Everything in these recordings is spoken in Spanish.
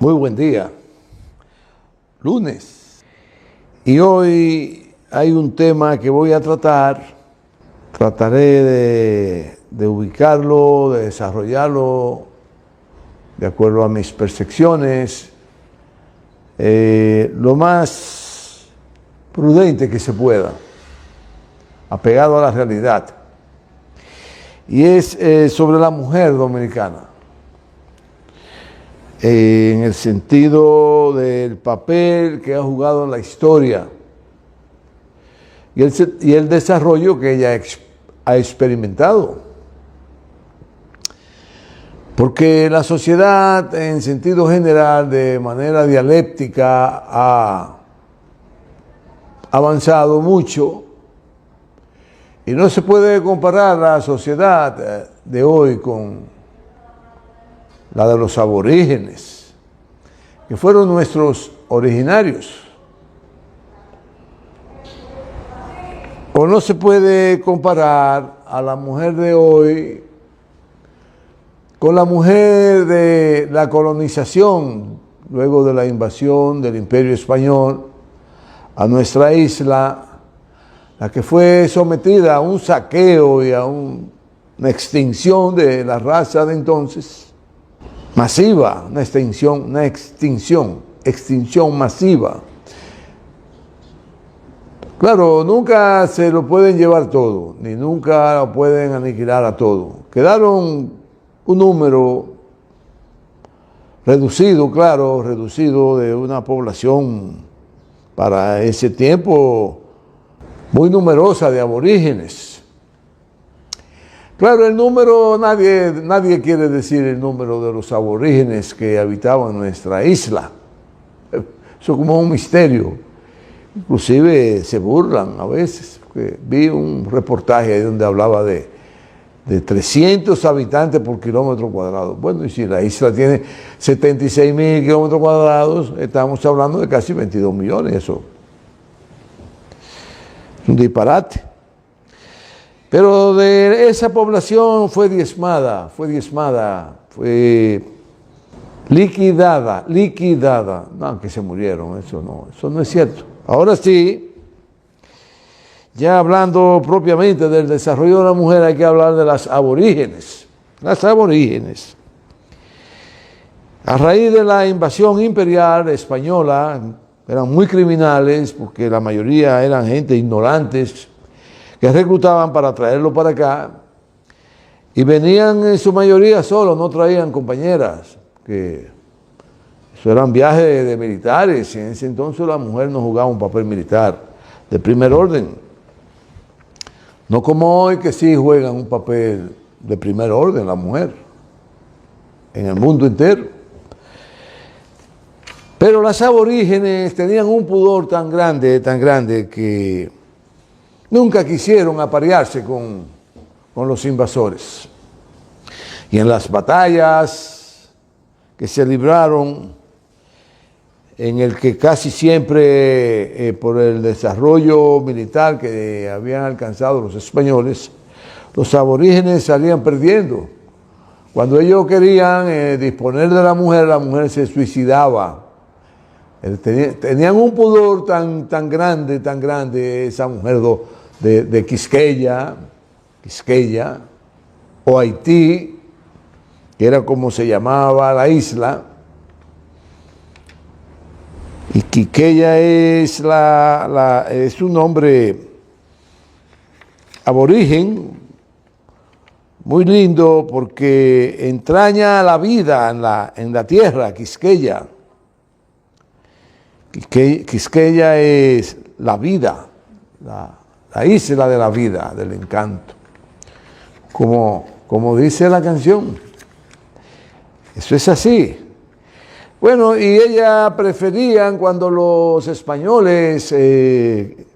Muy buen día, lunes. Y hoy hay un tema que voy a tratar. Trataré de ubicarlo, de desarrollarlo de acuerdo a mis percepciones, lo más prudente que se pueda, apegado a la realidad. Y es sobre la mujer dominicana. En el sentido del papel que ha jugado en la historia y el desarrollo que ella ha experimentado. Porque la sociedad, en sentido general, de manera dialéctica, ha avanzado mucho y no se puede comparar la sociedad de hoy con la de los aborígenes, que fueron nuestros originarios. O no se puede comparar a la mujer de hoy con la mujer de la colonización, luego de la invasión del Imperio Español a nuestra isla, la que fue sometida a un saqueo y a una extinción de la raza de entonces, masiva, una extinción masiva. Claro, nunca se lo pueden llevar todo, ni nunca lo pueden aniquilar a todo. Quedaron un número reducido, claro, reducido de una población para ese tiempo muy numerosa de aborígenes. Claro, el número, nadie quiere decir el número de los aborígenes que habitaban nuestra isla. Eso es como un misterio. Inclusive se burlan a veces. Vi un reportaje ahí donde hablaba de 300 habitantes por kilómetro cuadrado. Bueno, y si la isla tiene 76.000 kilómetros cuadrados, estamos hablando de casi 22 millones. Eso es un disparate. Pero de esa población fue diezmada, fue liquidada. No, que se murieron, eso no es cierto. Ahora sí, ya hablando propiamente del desarrollo de la mujer, hay que hablar de las aborígenes. Las aborígenes. A raíz de la invasión imperial española, eran muy criminales, porque la mayoría eran gente ignorantes, que reclutaban para traerlo para acá, y venían en su mayoría solos, no traían compañeras, que eso eran viajes de militares, y en ese entonces la mujer no jugaba un papel militar de primer orden. No como hoy, que sí juegan un papel de primer orden la mujer, en el mundo entero. Pero las aborígenes tenían un pudor tan grande, que nunca quisieron aparearse con los invasores. Y en las batallas que se libraron, en el que casi siempre, por el desarrollo militar que habían alcanzado los españoles, los aborígenes salían perdiendo. Cuando ellos querían disponer de la mujer se suicidaba. Tenían un pudor tan grande, esa mujer de Quisqueya, o Haití, que era como se llamaba la isla. Y Quisqueya es un nombre aborigen, muy lindo, porque entraña la vida en la tierra, Quisqueya. Quisqueya es la vida, la isla de la vida, del encanto, como dice la canción. Eso es así. Bueno, y ella preferían, cuando los españoles,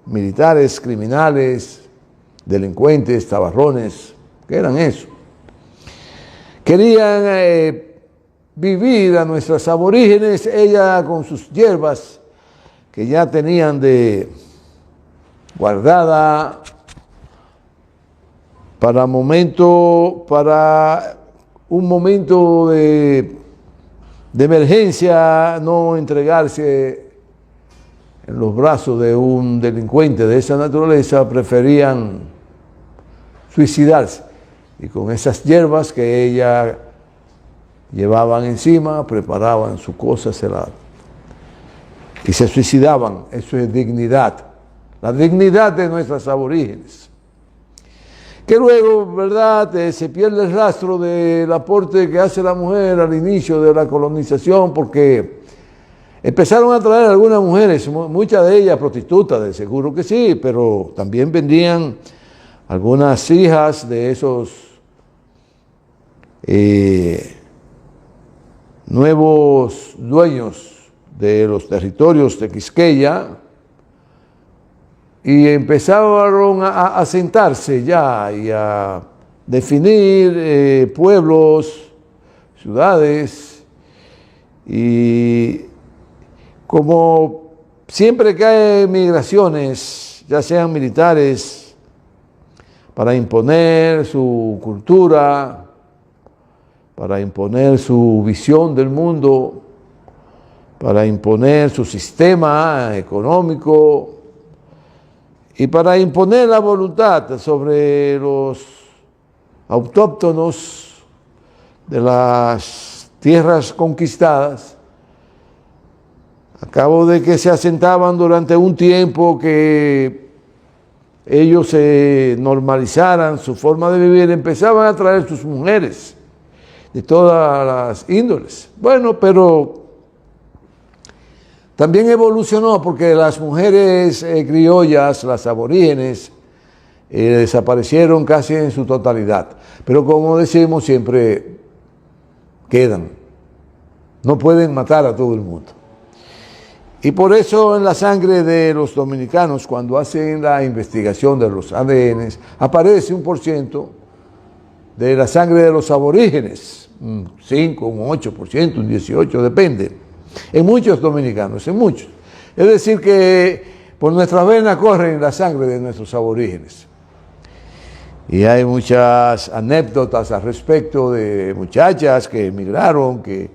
militares, criminales, delincuentes, tabarrones, ¿qué eran eso? Querían vivir a nuestras aborígenes, ella con sus hierbas, que ya tenían guardada para un momento de de emergencia, no entregarse en los brazos de un delincuente de esa naturaleza, preferían suicidarse. Y con esas hierbas que ella llevaban encima, preparaban su cosa y se suicidaban. Eso es dignidad, la dignidad de nuestras aborígenes. Que luego, ¿verdad?, se pierde el rastro del aporte que hace la mujer al inicio de la colonización, porque empezaron a traer algunas mujeres, muchas de ellas prostitutas, de seguro que sí, pero también vendían algunas hijas de esos nuevos dueños de los territorios de Quisqueya, y empezaron a asentarse ya y a definir pueblos, ciudades, y como siempre que hay migraciones, ya sean militares, para imponer su cultura, para imponer su visión del mundo, para imponer su sistema económico y para imponer la voluntad sobre los autóctonos de las tierras conquistadas, a cabo de que se asentaban durante un tiempo, que ellos se normalizaran su forma de vivir, empezaban a traer sus mujeres de todas las índoles. Bueno, pero también evolucionó porque las mujeres criollas, las aborígenes, desaparecieron casi en su totalidad. Pero como decimos siempre, quedan. No pueden matar a todo el mundo. Y por eso en la sangre de los dominicanos, cuando hacen la investigación de los ADN, aparece un % de la sangre de los aborígenes, un 5, un 8%, un 18%, depende. En muchos dominicanos, en muchos. Es decir que por nuestras venas corren la sangre de nuestros aborígenes. Y hay muchas anécdotas al respecto de muchachas que emigraron, que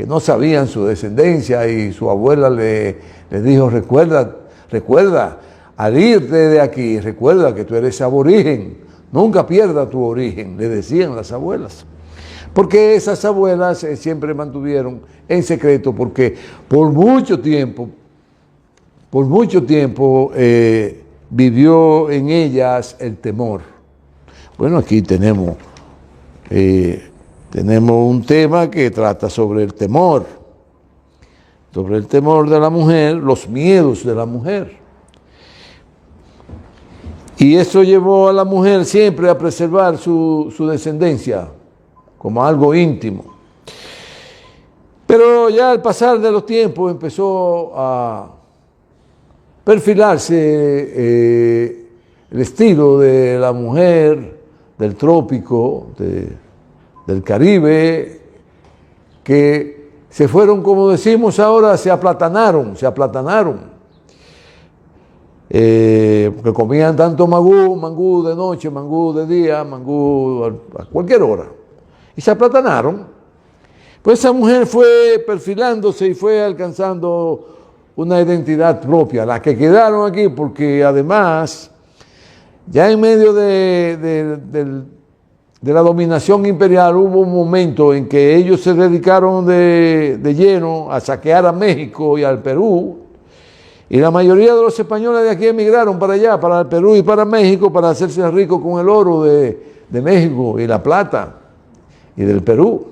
no sabían su descendencia, y su abuela les dijo: recuerda, al irte de aquí, recuerda que tú eres aborigen, nunca pierda tu origen, le decían las abuelas. Porque esas abuelas siempre mantuvieron en secreto, porque por mucho tiempo vivió en ellas el temor. Bueno, aquí tenemos un tema que trata sobre el temor de la mujer, los miedos de la mujer. Y eso llevó a la mujer siempre a preservar su descendencia como algo íntimo. Pero ya al pasar de los tiempos empezó a perfilarse el estilo de la mujer del trópico, del Caribe, que se fueron, como decimos ahora, se aplatanaron. Que comían tanto mangú de noche, mangú de día, mangú a cualquier hora. Y se aplatanaron. Pues esa mujer fue perfilándose y fue alcanzando una identidad propia, las que quedaron aquí, porque además, ya en medio de la dominación imperial, hubo un momento en que ellos se dedicaron de lleno a saquear a México y al Perú, y la mayoría de los españoles de aquí emigraron para allá, para el Perú y para México, para hacerse ricos con el oro de México y la plata y del Perú.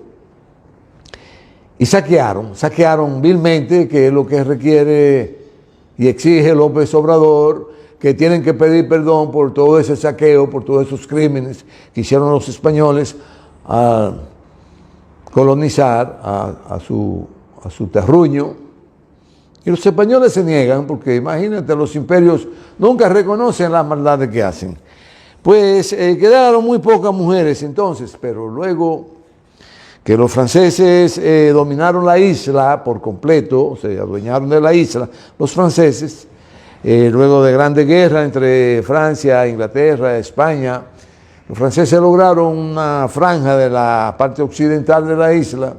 Y saquearon vilmente, que es lo que requiere y exige López Obrador, que tienen que pedir perdón por todo ese saqueo, por todos esos crímenes que hicieron los españoles al colonizar a su terruño. Y los españoles se niegan, porque imagínate, los imperios nunca reconocen las maldades que hacen. Pues quedaron muy pocas mujeres entonces, pero luego que los franceses dominaron la isla por completo, se adueñaron de la isla, los franceses, luego de grandes guerras entre Francia, Inglaterra, España, los franceses lograron una franja de la parte occidental de la isla.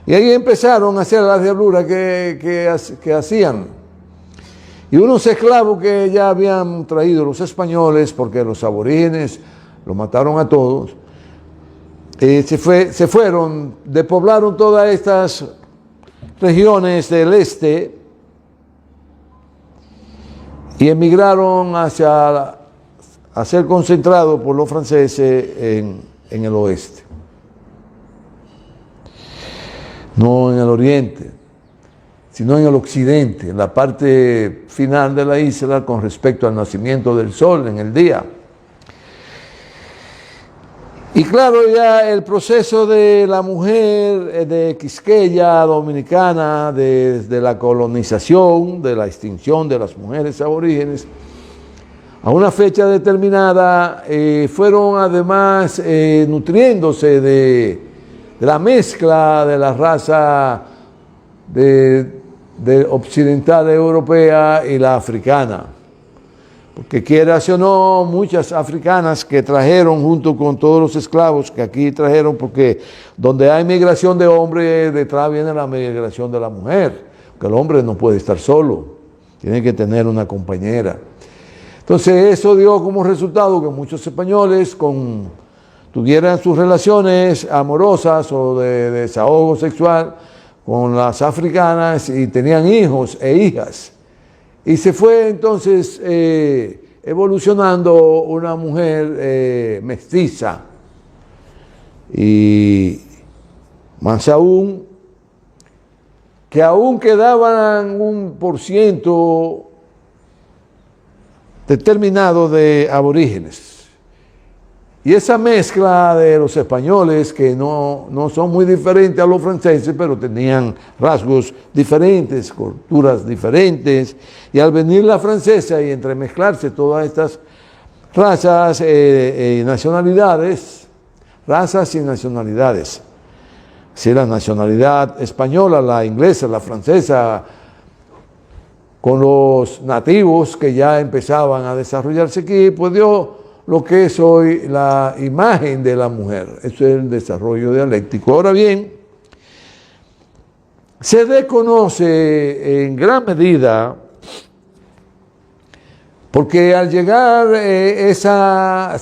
Y ahí empezaron a hacer las diabluras que hacían. Y unos esclavos que ya habían traído los españoles, porque los aborígenes los mataron a todos, se fueron, despoblaron todas estas regiones del este y emigraron a ser concentrados por los franceses en el oeste. No en el oriente, sino en el occidente, en la parte final de la isla con respecto al nacimiento del sol en el día. Y claro, ya el proceso de la mujer de Quisqueya dominicana, desde la colonización, de la extinción de las mujeres aborígenes, a una fecha determinada, fueron además nutriéndose de la mezcla de la raza de occidental europea y la africana. Porque quieras o no, muchas africanas que trajeron junto con todos los esclavos que aquí trajeron, porque donde hay migración de hombre, detrás viene la migración de la mujer, porque el hombre no puede estar solo, tiene que tener una compañera. Entonces eso dio como resultado que muchos españoles tuvieran sus relaciones amorosas o de desahogo sexual con las africanas y tenían hijos e hijas. Y se fue entonces evolucionando una mujer mestiza. Y más aún, que aún quedaban 1% determinado de aborígenes. Y esa mezcla de los españoles, que no son muy diferentes a los franceses, pero tenían rasgos diferentes, culturas diferentes, y al venir la francesa y entremezclarse todas estas razas y nacionalidades, si la nacionalidad española, la inglesa, la francesa, con los nativos que ya empezaban a desarrollarse aquí, pues dio lo que es hoy la imagen de la mujer. Eso es el desarrollo dialéctico. Ahora bien, se desconoce en gran medida, porque al llegar esa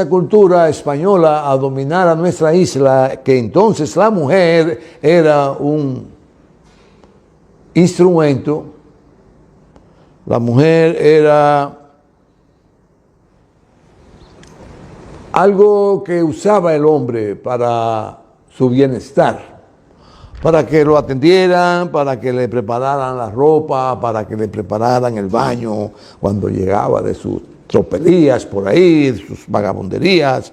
cultura española a dominar a nuestra isla, que entonces la mujer era un instrumento, la mujer era algo que usaba el hombre para su bienestar, para que lo atendieran, para que le prepararan la ropa, para que le prepararan el baño cuando llegaba de sus tropelías por ahí, sus vagabunderías,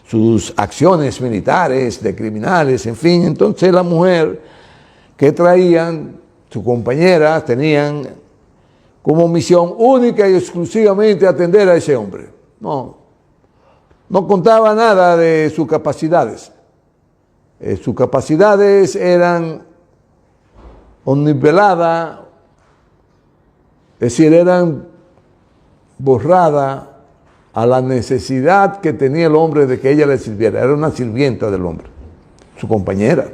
sus acciones militares de criminales, en fin. Entonces la mujer que traían, sus compañeras, tenían como misión única y exclusivamente atender a ese hombre. No contaba nada de sus capacidades. Sus capacidades eran omniveladas, es decir, eran borradas a la necesidad que tenía el hombre de que ella le sirviera. Era una sirvienta del hombre, su compañera.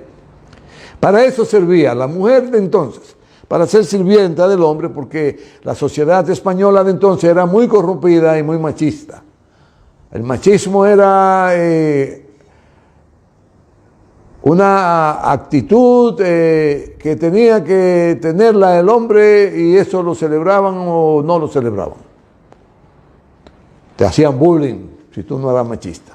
Para eso servía la mujer de entonces, para ser sirvienta del hombre, porque la sociedad española de entonces era muy corrompida y muy machista. El machismo era una actitud que tenía que tenerla el hombre, y eso lo celebraban o no lo celebraban. Te hacían bullying si tú no eras machista.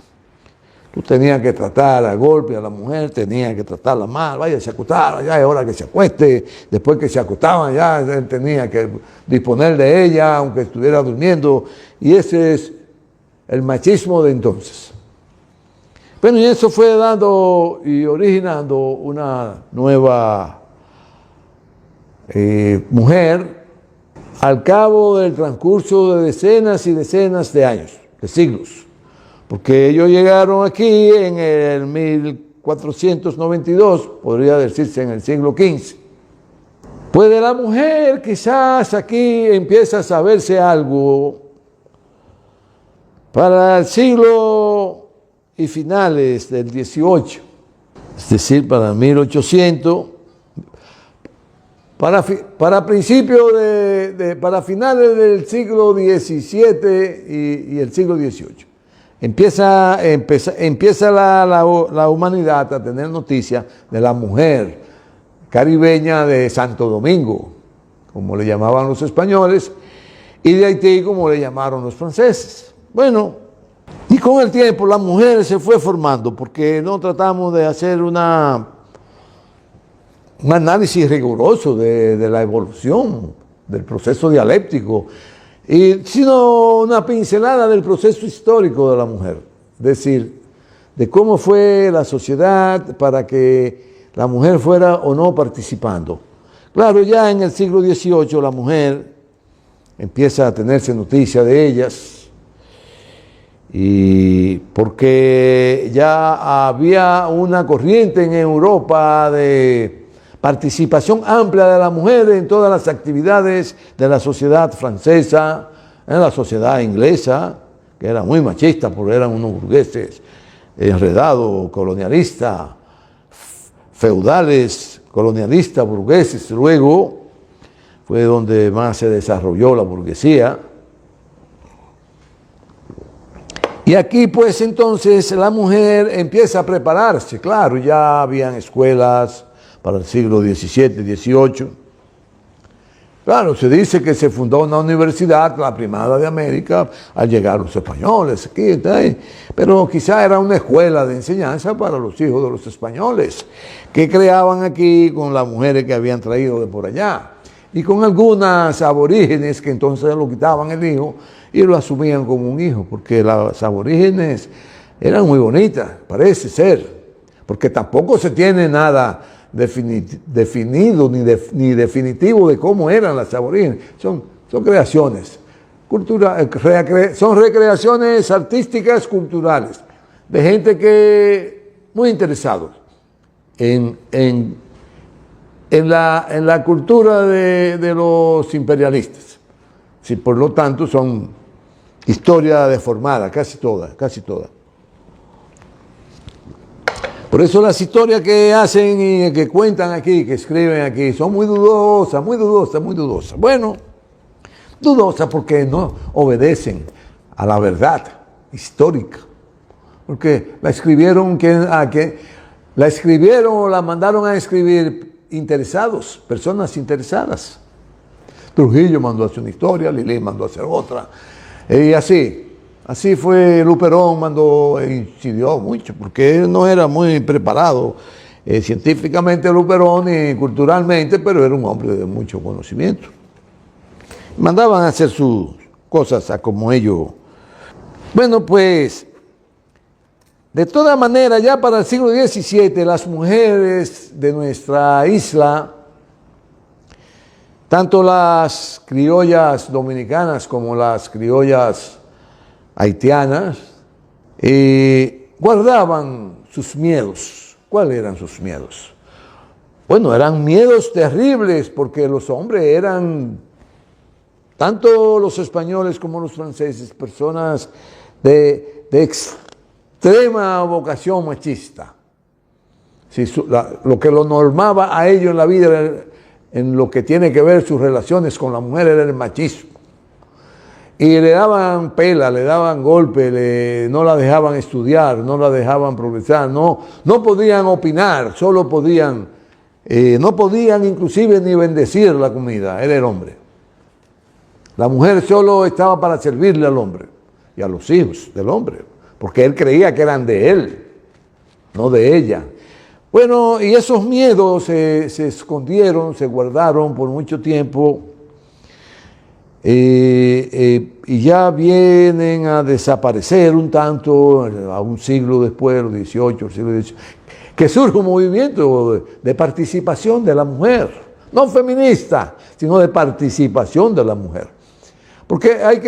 Tú tenías que tratar a golpe a la mujer, tenías que tratarla mal, vaya, se acostara, ya es hora que se acueste. Después que se acostaban, ya él tenía que disponer de ella, aunque estuviera durmiendo. Y ese es el machismo de entonces. Bueno, y eso fue dando y originando una nueva mujer al cabo del transcurso de decenas y decenas de años, de siglos. Porque ellos llegaron aquí en el 1492, podría decirse en el siglo XV. Pues de la mujer quizás aquí empieza a saberse algo. Para el siglo y finales del XVIII, es decir, para 1800, para principios para finales del siglo XVII y el siglo XVIII. Empieza la humanidad a tener noticia de la mujer caribeña de Santo Domingo, como le llamaban los españoles, y de Haití, como le llamaron los franceses. Bueno, y con el tiempo la mujer se fue formando, porque no tratamos de hacer un análisis riguroso de la evolución, del proceso dialéctico, sino una pincelada del proceso histórico de la mujer, es decir, de cómo fue la sociedad para que la mujer fuera o no participando. Claro, ya en el siglo XVIII la mujer empieza a tenerse noticia de ellas, y porque ya había una corriente en Europa de participación amplia de la mujer en todas las actividades de la sociedad francesa, en la sociedad inglesa, que era muy machista porque eran unos burgueses enredados, colonialistas, feudales, colonialistas, burgueses. Luego fue donde más se desarrolló la burguesía. Y aquí pues entonces la mujer empieza a prepararse. Claro, ya habían escuelas para el siglo XVII, XVIII. Claro, se dice que se fundó una universidad, la primera de América, al llegar los españoles aquí, pero quizá era una escuela de enseñanza para los hijos de los españoles, que creaban aquí con las mujeres que habían traído de por allá, y con algunas aborígenes que entonces lo quitaban el hijo y lo asumían como un hijo, porque las aborígenes eran muy bonitas, parece ser, porque tampoco se tiene nada definido ni definitivo de cómo eran las aborígenes. Son creaciones, son recreaciones artísticas, culturales, de gente que muy interesados en la cultura de los imperialistas. Sí, por lo tanto, son historia deformada, casi toda. Por eso las historias que hacen y que cuentan aquí, que escriben aquí, son muy dudosas. Bueno, dudosas porque no obedecen a la verdad histórica. Porque la escribieron o la mandaron a escribir interesados, personas interesadas. Trujillo mandó a hacer una historia, Lilí mandó a hacer otra, y así. Así fue Luperón, incidió mucho, porque él no era muy preparado científicamente Luperón y culturalmente, pero era un hombre de mucho conocimiento. Mandaban a hacer sus cosas a como ellos. Bueno, pues, de todas maneras, ya para el siglo XVII, las mujeres de nuestra isla, tanto las criollas dominicanas como las criollas haitianas, guardaban sus miedos. ¿Cuáles eran sus miedos? Bueno, eran miedos terribles porque los hombres eran, tanto los españoles como los franceses, personas de extrema vocación machista. Sí, lo que lo normaba a ellos en la vida, en lo que tiene que ver sus relaciones con la mujer, era el machismo. Y le daban pela, le daban golpe, no la dejaban estudiar, no la dejaban progresar, no podían opinar, no podían inclusive ni bendecir la comida, era el hombre. La mujer solo estaba para servirle al hombre y a los hijos del hombre, porque él creía que eran de él, no de ella. Bueno, y esos miedos se escondieron, se guardaron por mucho tiempo. Y ya vienen a desaparecer un tanto, a un siglo después, los XVIII, el siglo XVIII, que surge un movimiento de participación de la mujer, no feminista, sino de participación de la mujer. Porque hay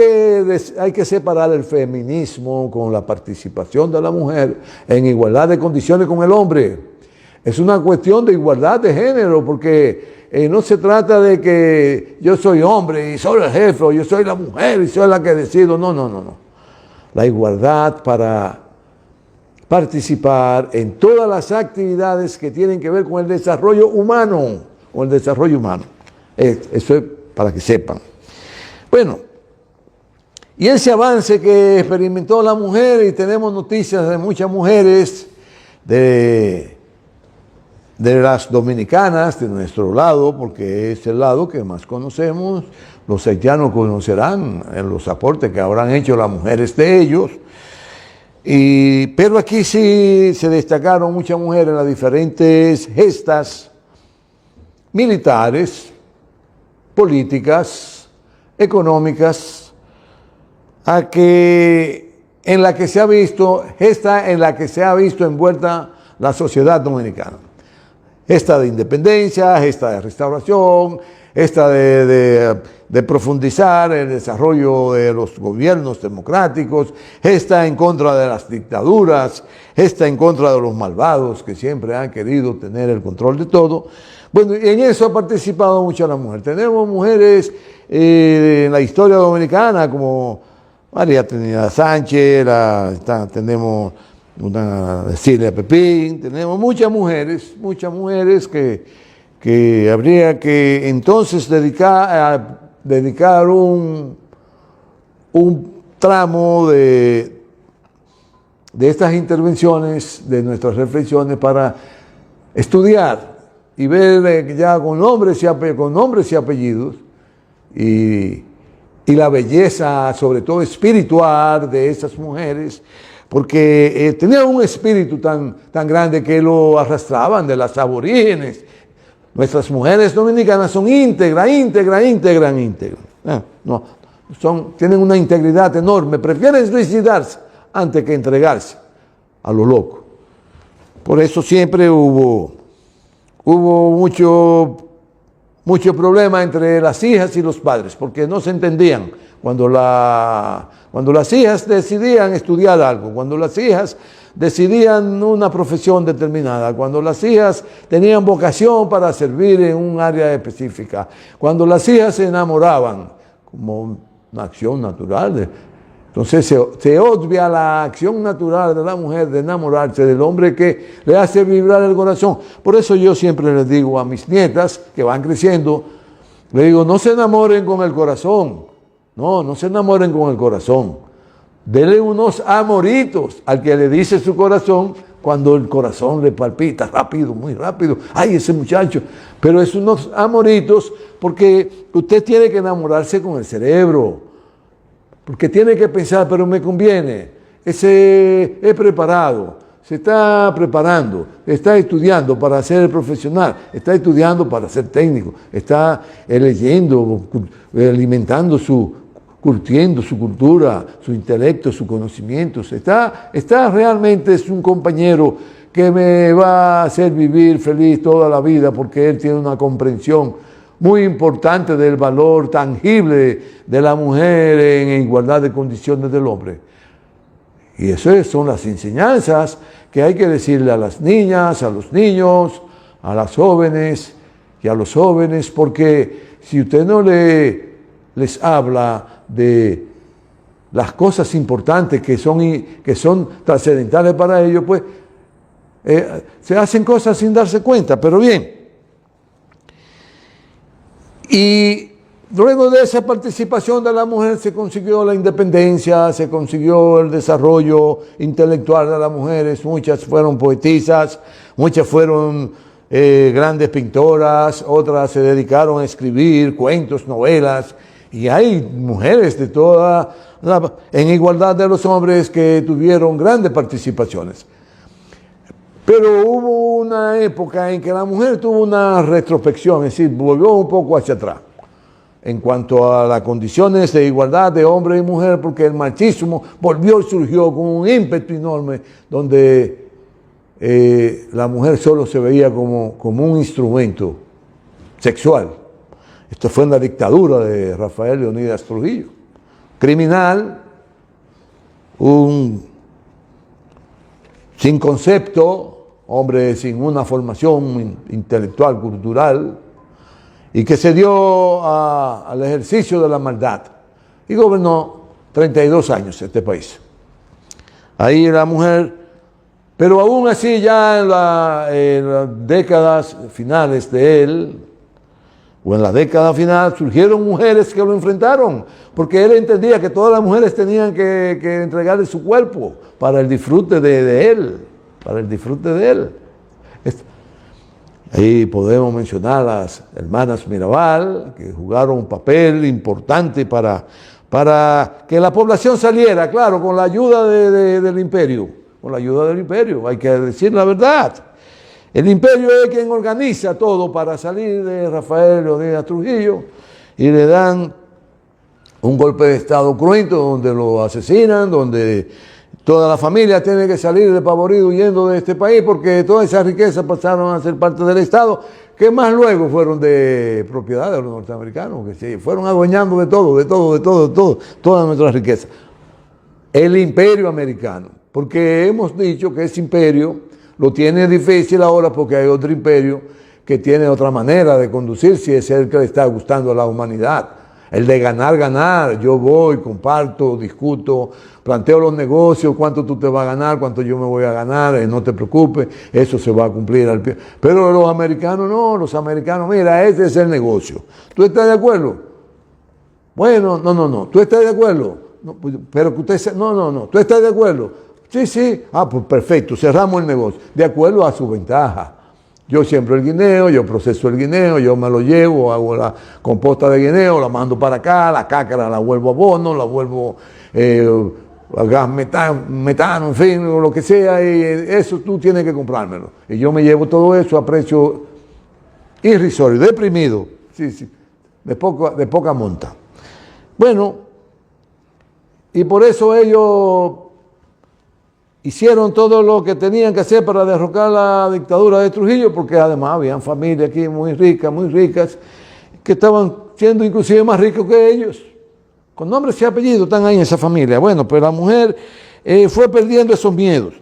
que separar el feminismo con la participación de la mujer en igualdad de condiciones con el hombre. Es una cuestión de igualdad de género, porque no se trata de que yo soy hombre y soy el jefe, o yo soy la mujer y soy la que decido. No. La igualdad para participar en todas las actividades que tienen que ver con el desarrollo humano, Eso es para que sepan. Bueno, y ese avance que experimentó la mujer, y tenemos noticias de muchas mujeres, de las dominicanas, de nuestro lado, porque es el lado que más conocemos, los haitianos conocerán los aportes que habrán hecho las mujeres de ellos, pero aquí sí se destacaron muchas mujeres en las diferentes gestas militares, políticas, económicas, en la que se ha visto envuelta la sociedad dominicana. Gesta de independencia, gesta de restauración, gesta de profundizar el desarrollo de los gobiernos democráticos, gesta en contra de las dictaduras, gesta en contra de los malvados que siempre han querido tener el control de todo. Bueno, y en eso ha participado mucho la mujer. Tenemos mujeres en la historia dominicana como María Trinidad Sánchez, tenemos una Cecilia Pepín, tenemos muchas mujeres que habría que entonces dedicar un tramo de estas intervenciones, de nuestras reflexiones, para estudiar y ver ya con nombres y apellidos y la belleza, sobre todo espiritual, de esas mujeres, porque tenían un espíritu tan grande que lo arrastraban de las aborígenes. Nuestras mujeres dominicanas son íntegras. Tienen una integridad enorme, prefieren suicidarse antes que entregarse a lo loco. Por eso siempre hubo mucho problema entre las hijas y los padres, porque no se entendían. Cuando las hijas decidían estudiar algo, cuando las hijas decidían una profesión determinada, cuando las hijas tenían vocación para servir en un área específica, cuando las hijas se enamoraban, como una acción natural. Entonces se obvia la acción natural de la mujer de enamorarse del hombre que le hace vibrar el corazón. Por eso yo siempre les digo a mis nietas que van creciendo, le digo, no se enamoren con el corazón. No se enamoren con el corazón. Denle unos amoritos al que le dice su corazón cuando el corazón le palpita rápido, muy rápido. ¡Ay, ese muchacho! Pero es unos amoritos porque usted tiene que enamorarse con el cerebro. Porque tiene que pensar, pero me conviene. Ese es preparado. Se está preparando, está estudiando para ser profesional, está estudiando para ser técnico, está leyendo, alimentando curtiendo su cultura, su intelecto, sus conocimientos. Realmente es un compañero que me va a hacer vivir feliz toda la vida porque él tiene una comprensión muy importante del valor tangible de la mujer en igualdad de condiciones del hombre. Y esas son las enseñanzas que hay que decirle a las niñas, a los niños, a las jóvenes y a los jóvenes, porque si usted no les habla de las cosas importantes que son trascendentales para ellos, pues se hacen cosas sin darse cuenta. Pero bien, y luego de esa participación de la mujer se consiguió la independencia, se consiguió el desarrollo intelectual de las mujeres. Muchas fueron poetisas, muchas fueron grandes pintoras, otras se dedicaron a escribir cuentos, novelas, y hay mujeres en igualdad de los hombres que tuvieron grandes participaciones. Pero hubo una época en que la mujer tuvo una retrospección, es decir, volvió un poco hacia atrás en cuanto a las condiciones de igualdad de hombre y mujer, porque el machismo surgió con un ímpetu enorme, donde la mujer solo se veía como un instrumento sexual. Esto fue en la dictadura de Rafael Leónidas Trujillo. Criminal, sin concepto, hombre sin una formación intelectual, cultural, y que se dio al ejercicio de la maldad. Y gobernó 32 años este país. Ahí la mujer Pero aún así, ya en las décadas finales de él, o en la década final, surgieron mujeres que lo enfrentaron, porque él entendía que todas las mujeres tenían que entregarle su cuerpo para el disfrute de él, para el disfrute de él. Ahí podemos mencionar a las hermanas Mirabal, que jugaron un papel importante para que la población saliera, claro, con la ayuda del imperio, con la ayuda del imperio, hay que decir la verdad. El imperio es quien organiza todo para salir de Rafael Leónidas Trujillo, y le dan un golpe de estado cruento donde lo asesinan, donde toda la familia tiene que salir despavorido huyendo de este país, porque todas esas riquezas pasaron a ser parte del Estado, que más luego fueron de propiedad de los norteamericanos, que se fueron adueñando de todo, toda nuestra riqueza. El imperio americano, porque hemos dicho que ese imperio lo tiene difícil ahora porque hay otro imperio que tiene otra manera de conducirse, y es el que le está gustando a la humanidad. El de ganar, yo voy, comparto, discuto, planteo los negocios, cuánto tú te vas a ganar, cuánto yo me voy a ganar, no te preocupes, eso se va a cumplir al pie. Pero los americanos no, los americanos, mira, ese es el negocio. ¿Tú estás de acuerdo? Bueno, no, ¿tú estás de acuerdo? No, pero que usted, no, ¿tú estás de acuerdo? Sí, pues perfecto, cerramos el negocio, de acuerdo a su ventaja. Yo siembro el guineo, yo proceso el guineo, yo me lo llevo, hago la composta de guineo, la mando para acá, la cácara la vuelvo abono, la vuelvo a gas metano, en fin, lo que sea, y eso tú tienes que comprármelo. Y yo me llevo todo eso a precio irrisorio, deprimido, sí, de poca monta. Bueno, y por eso ellos hicieron todo lo que tenían que hacer para derrocar la dictadura de Trujillo, porque además habían familias aquí muy ricas, que estaban siendo inclusive más ricos que ellos. Con nombres y apellidos están ahí en esa familia. Bueno, pues la mujer fue perdiendo esos miedos,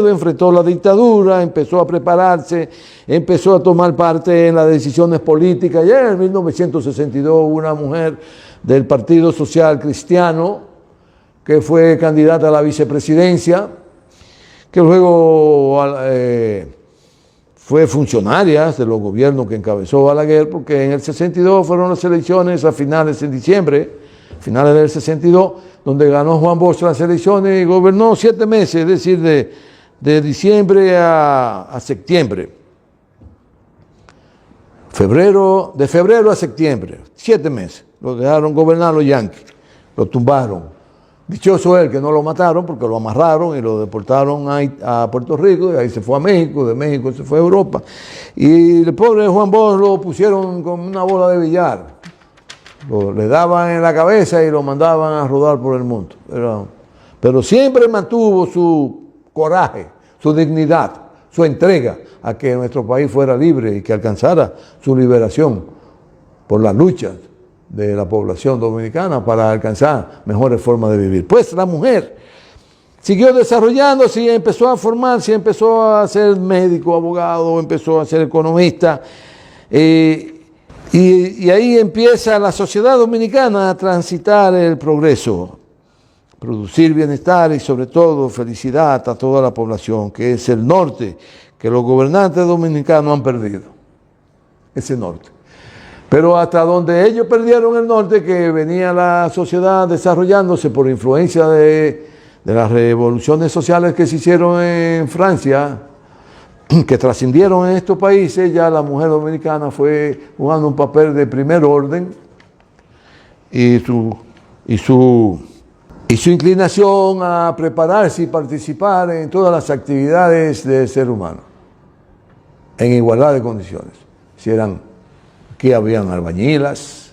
enfrentó la dictadura, empezó a prepararse, empezó a tomar parte en las decisiones políticas. Ya en 1962 una mujer del Partido Social Cristiano, que fue candidata a la vicepresidencia, que luego fue funcionaria de los gobiernos que encabezó Balaguer, porque en el 62 fueron las elecciones a finales de diciembre, finales del 62, donde ganó Juan Bosch las elecciones y gobernó 7 meses, es decir, de diciembre a septiembre. De febrero a septiembre, 7 meses. Lo dejaron gobernar los yanquis, lo tumbaron. Dichoso él que no lo mataron, porque lo amarraron y lo deportaron a Puerto Rico, y ahí se fue a México, de México se fue a Europa. Y el pobre Juan Bosch lo pusieron con una bola de billar. Le daban en la cabeza y lo mandaban a rodar por el mundo. Pero siempre mantuvo su coraje, su dignidad, su entrega a que nuestro país fuera libre y que alcanzara su liberación por la lucha de la población dominicana para alcanzar mejores formas de vivir. Pues la mujer siguió desarrollándose y empezó a formarse, empezó a ser médico, abogado, empezó a ser economista, y ahí empieza la sociedad dominicana a transitar el progreso, producir bienestar y sobre todo felicidad a toda la población, que es el norte que los gobernantes dominicanos han perdido, ese norte. Pero hasta donde ellos perdieron el norte, que venía la sociedad desarrollándose por influencia de las revoluciones sociales que se hicieron en Francia, que trascendieron en estos países, ya la mujer dominicana fue jugando un papel de primer orden, y su inclinación a prepararse y participar en todas las actividades del ser humano, en igualdad de condiciones. Aquí habían albañilas,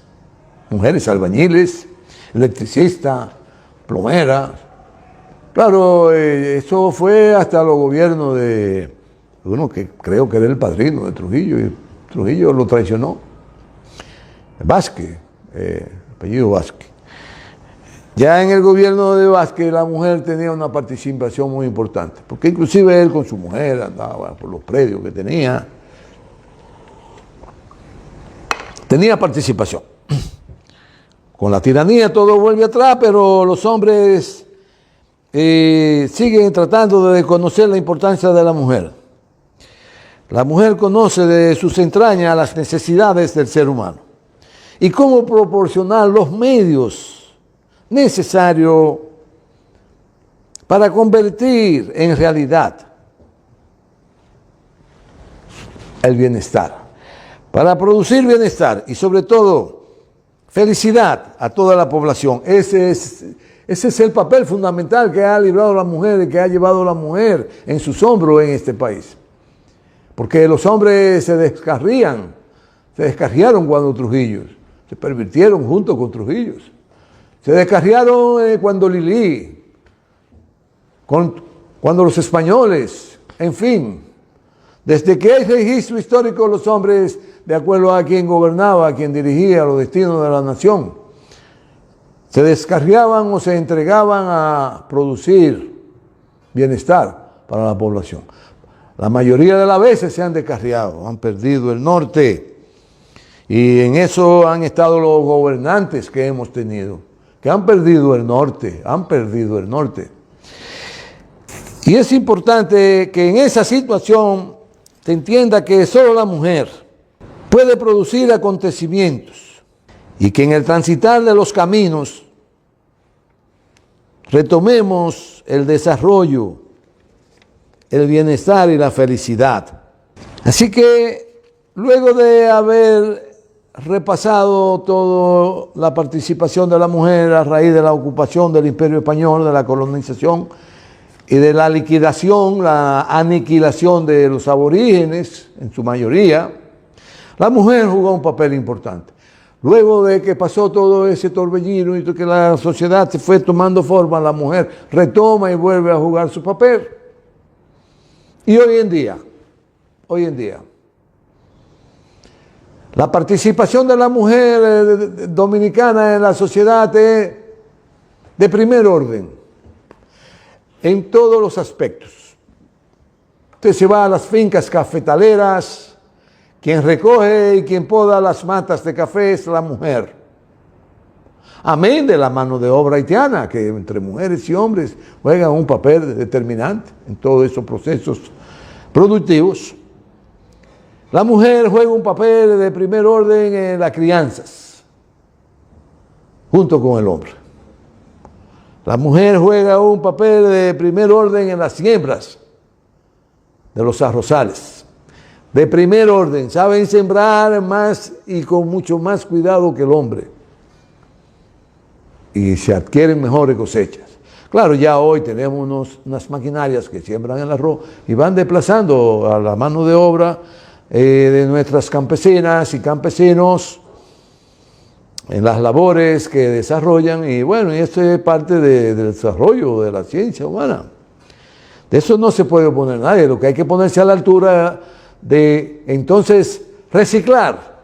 mujeres albañiles, electricistas, plomeras. Claro, eso fue hasta los gobiernos de uno que creo que era el padrino de Trujillo, y Trujillo lo traicionó. Vázquez, apellido Vázquez. Ya en el gobierno de Vázquez la mujer tenía una participación muy importante, porque inclusive él con su mujer andaba por los predios que tenía participación. Con la tiranía todo vuelve atrás, pero los hombres siguen tratando de conocer la importancia de la mujer. La mujer conoce de sus entrañas las necesidades del ser humano y cómo proporcionar los medios necesarios para convertir en realidad el bienestar, para producir bienestar y sobre todo felicidad a toda la población. Ese es el papel fundamental que ha librado la mujer y que ha llevado la mujer en sus hombros en este país. Porque los hombres se descarriaron cuando Trujillo, se pervirtieron junto con Trujillo. Se descarriaron cuando Lili, cuando los españoles, en fin. Desde que hay registro histórico, los hombres, de acuerdo a quien gobernaba, a quien dirigía los destinos de la nación, se descarriaban o se entregaban a producir bienestar para la población. La mayoría de las veces se han descarriado, han perdido el norte. Y en eso han estado los gobernantes que hemos tenido, que han perdido el norte, Y es importante que en esa situación se entienda que solo la mujer puede producir acontecimientos y que en el transitar de los caminos retomemos el desarrollo, el bienestar y la felicidad. Así que luego de haber repasado toda la participación de la mujer a raíz de la ocupación del Imperio Español, de la colonización y de la liquidación, la aniquilación de los aborígenes, en su mayoría, la mujer jugó un papel importante. Luego de que pasó todo ese torbellino y que la sociedad se fue tomando forma, la mujer retoma y vuelve a jugar su papel. Y hoy en día, la participación de la mujer dominicana en la sociedad es de primer orden, en todos los aspectos. Usted se va a las fincas cafetaleras, quien recoge y quien poda las matas de café es la mujer. Amén de la mano de obra haitiana, que entre mujeres y hombres juegan un papel determinante en todos esos procesos productivos. La mujer juega un papel de primer orden en las crianzas, junto con el hombre. La mujer juega un papel de primer orden en las siembras de los arrozales. De primer orden, saben sembrar más y con mucho más cuidado que el hombre. Y se adquieren mejores cosechas. Claro, ya hoy tenemos unas maquinarias que siembran el arroz y van desplazando a la mano de obra de nuestras campesinas y campesinos en las labores que desarrollan, y bueno, y esto es parte del desarrollo de la ciencia humana. De eso no se puede oponer nadie, lo que hay que ponerse a la altura de entonces reciclar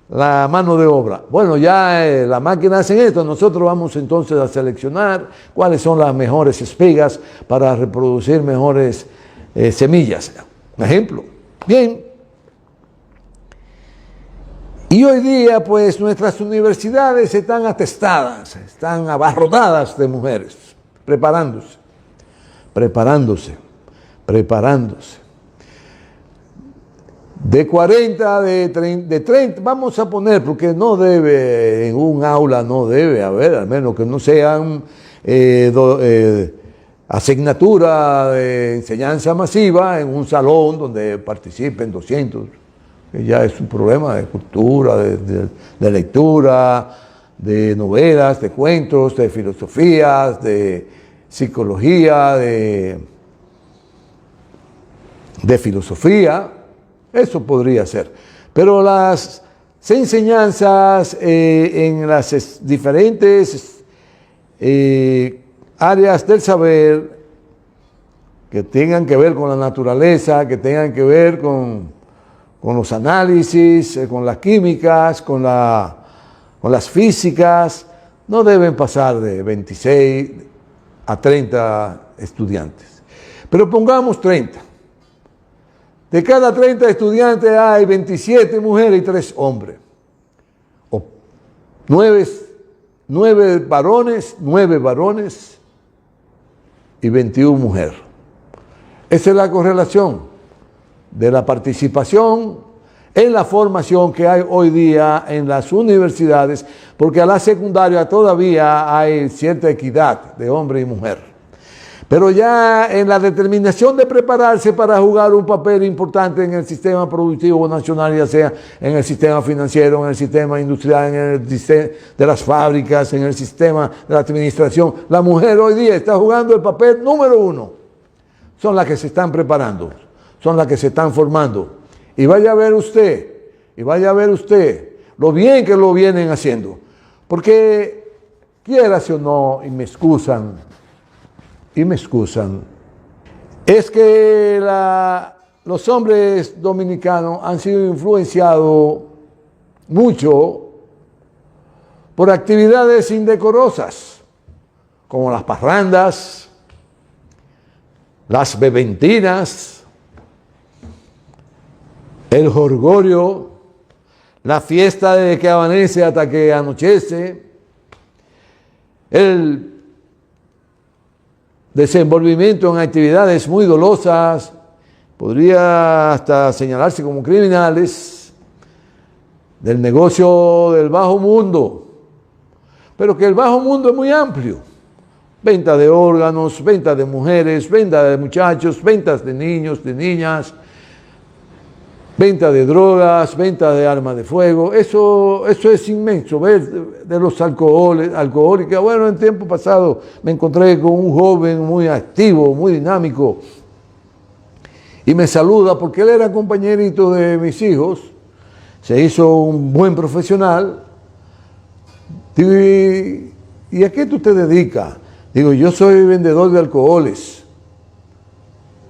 la mano de obra. Bueno, ya las máquinas hacen esto, nosotros vamos entonces a seleccionar cuáles son las mejores espigas para reproducir mejores semillas. Un ejemplo. Bien. Y hoy día, pues, nuestras universidades están atestadas, están abarrotadas de mujeres, preparándose. De 40, de 30, vamos a poner, porque no debe, en un aula no debe haber, al menos que no sean asignatura de enseñanza masiva en un salón donde participen 200, que ya es un problema de cultura, de lectura, de novelas, de cuentos, de filosofías, de psicología, de filosofía. Eso podría ser. Pero las enseñanzas en las diferentes áreas del saber que tengan que ver con la naturaleza, que tengan que ver con los análisis, con las químicas, con las físicas, no deben pasar de 26 a 30 estudiantes. Pero pongamos 30. De cada 30 estudiantes hay 27 mujeres y 3 hombres. O 9 varones y 21 mujeres. Esa es la correlación de la participación en la formación que hay hoy día en las universidades, porque a la secundaria todavía hay cierta equidad de hombre y mujer. Pero ya en la determinación de prepararse para jugar un papel importante en el sistema productivo nacional, ya sea en el sistema financiero, en el sistema industrial, en el sistema de las fábricas, en el sistema de la administración, la mujer hoy día está jugando el papel número 1. Son las que se están preparando, son las que se están formando. Y vaya a ver usted lo bien que lo vienen haciendo. Porque, quieras o no, y me excusan, es que los hombres dominicanos han sido influenciados mucho por actividades indecorosas, como las parrandas, las bebentinas, el jolgorio, la fiesta de que amanece hasta que anochece, el desenvolvimiento en actividades muy dolosas, podría hasta señalarse como criminales, del negocio del bajo mundo, pero que el bajo mundo es muy amplio. Venta de órganos, venta de mujeres, venta de muchachos, ventas de niños, de niñas, venta de drogas, venta de armas de fuego. Eso es inmenso. Ver de los alcohólicos. Bueno, en tiempo pasado me encontré con un joven muy activo, muy dinámico, y me saluda porque él era compañerito de mis hijos, se hizo un buen profesional. Digo, ¿y a qué tú te dedicas? Digo, yo soy vendedor de alcoholes.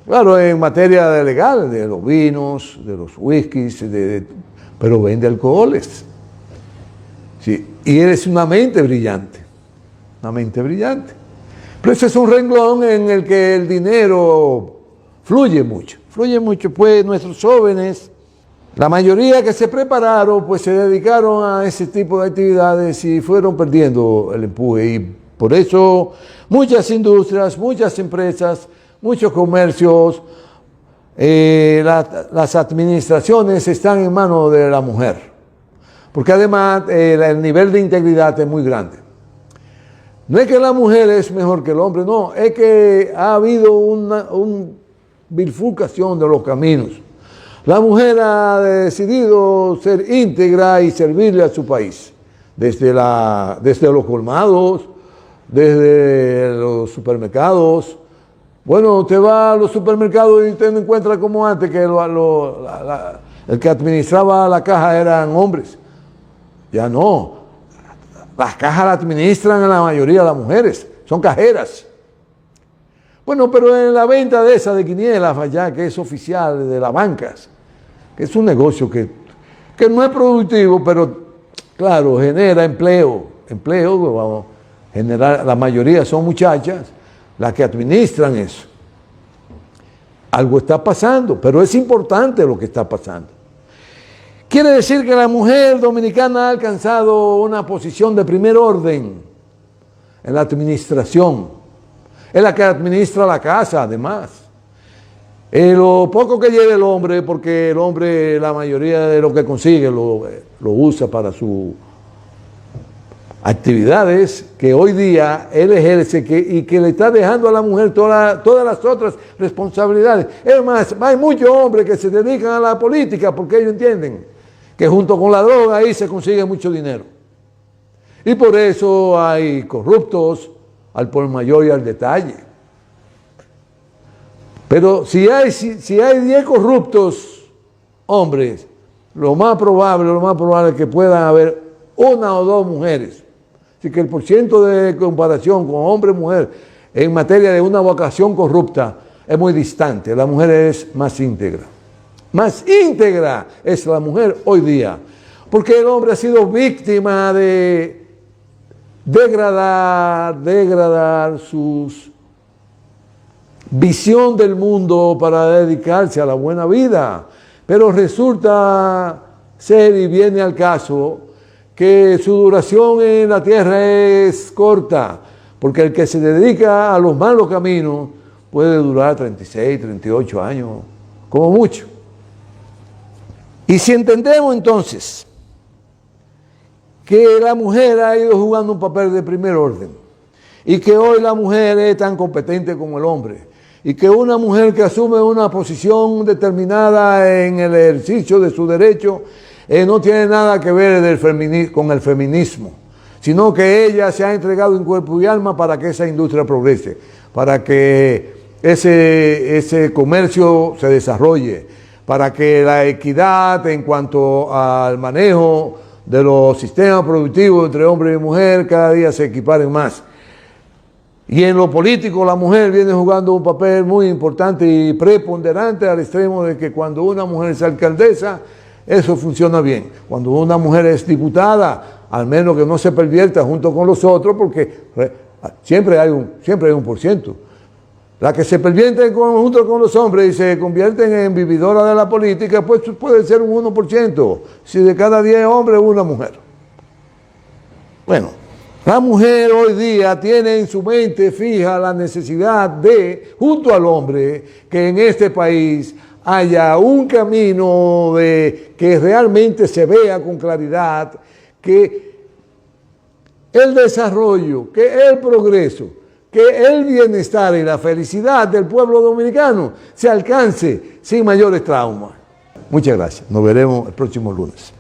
Claro, en materia de legal, de los vinos, de los whiskies, pero vende alcoholes. Sí, y eres una mente brillante. Pero ese es un renglón en el que el dinero fluye mucho, pues nuestros jóvenes, la mayoría que se prepararon, pues se dedicaron a ese tipo de actividades y fueron perdiendo el empuje. Y por eso muchas industrias, muchas empresas, muchos comercios, las administraciones están en manos de la mujer, porque además el nivel de integridad es muy grande. No es que la mujer es mejor que el hombre, no, es que ha habido una bifurcación de los caminos. La mujer ha decidido ser íntegra y servirle a su país, desde los colmados, desde los supermercados. Bueno, usted va a los supermercados y usted no encuentra como antes, que el que administraba la caja eran hombres. Ya no. Las cajas las administran en la mayoría las mujeres, son cajeras. Bueno, pero en la venta de esa de quinielas allá, que es oficial de las bancas, que es un negocio que no es productivo, pero claro, genera empleo, vamos a generar, la mayoría son muchachas las que administran eso. Algo está pasando, pero es importante lo que está pasando. Quiere decir que la mujer dominicana ha alcanzado una posición de primer orden en la administración. Es la que administra la casa, además. Lo poco que lleva el hombre, porque el hombre la mayoría de lo que consigue lo usa para sus actividades que hoy día él ejerce y que le está dejando a la mujer todas las otras responsabilidades. Es más, hay muchos hombres que se dedican a la política porque ellos entienden que junto con la droga ahí se consigue mucho dinero. Y por eso hay corruptos al por mayor y al detalle. Pero si hay 10 corruptos hombres, lo más probable es que puedan haber una o dos mujeres. Así que el porciento de comparación con hombre y mujer en materia de una vocación corrupta es muy distante. La mujer es más íntegra. Más íntegra es la mujer hoy día. Porque el hombre ha sido víctima de degradar su visión del mundo para dedicarse a la buena vida. Pero resulta ser y viene al caso que su duración en la tierra es corta, Porque el que se dedica a los malos caminos puede durar 36, 38 años, como mucho. Y si entendemos entonces que la mujer ha ido jugando un papel de primer orden y que hoy la mujer es tan competente como el hombre y que una mujer que asume una posición determinada en el ejercicio de su derecho no tiene nada que ver con el feminismo, sino que ella se ha entregado en cuerpo y alma para que esa industria progrese, para que ese comercio se desarrolle, para que la equidad en cuanto al manejo de los sistemas productivos entre hombre y mujer cada día se equiparen más. Y en lo político la mujer viene jugando un papel muy importante y preponderante al extremo de que cuando una mujer es alcaldesa, eso funciona bien. Cuando una mujer es diputada, al menos que no se pervierta junto con los otros, porque siempre hay un %. La que se pervierte junto con los hombres y se convierten en vividora de la política, pues puede ser un 1%. Si de cada 10 hombres, una mujer. Bueno, la mujer hoy día tiene en su mente fija la necesidad de, junto al hombre, que en este país haya un camino que realmente se vea con claridad, que el desarrollo, que el progreso, que el bienestar y la felicidad del pueblo dominicano se alcance sin mayores traumas. Muchas gracias. Nos veremos el próximo lunes.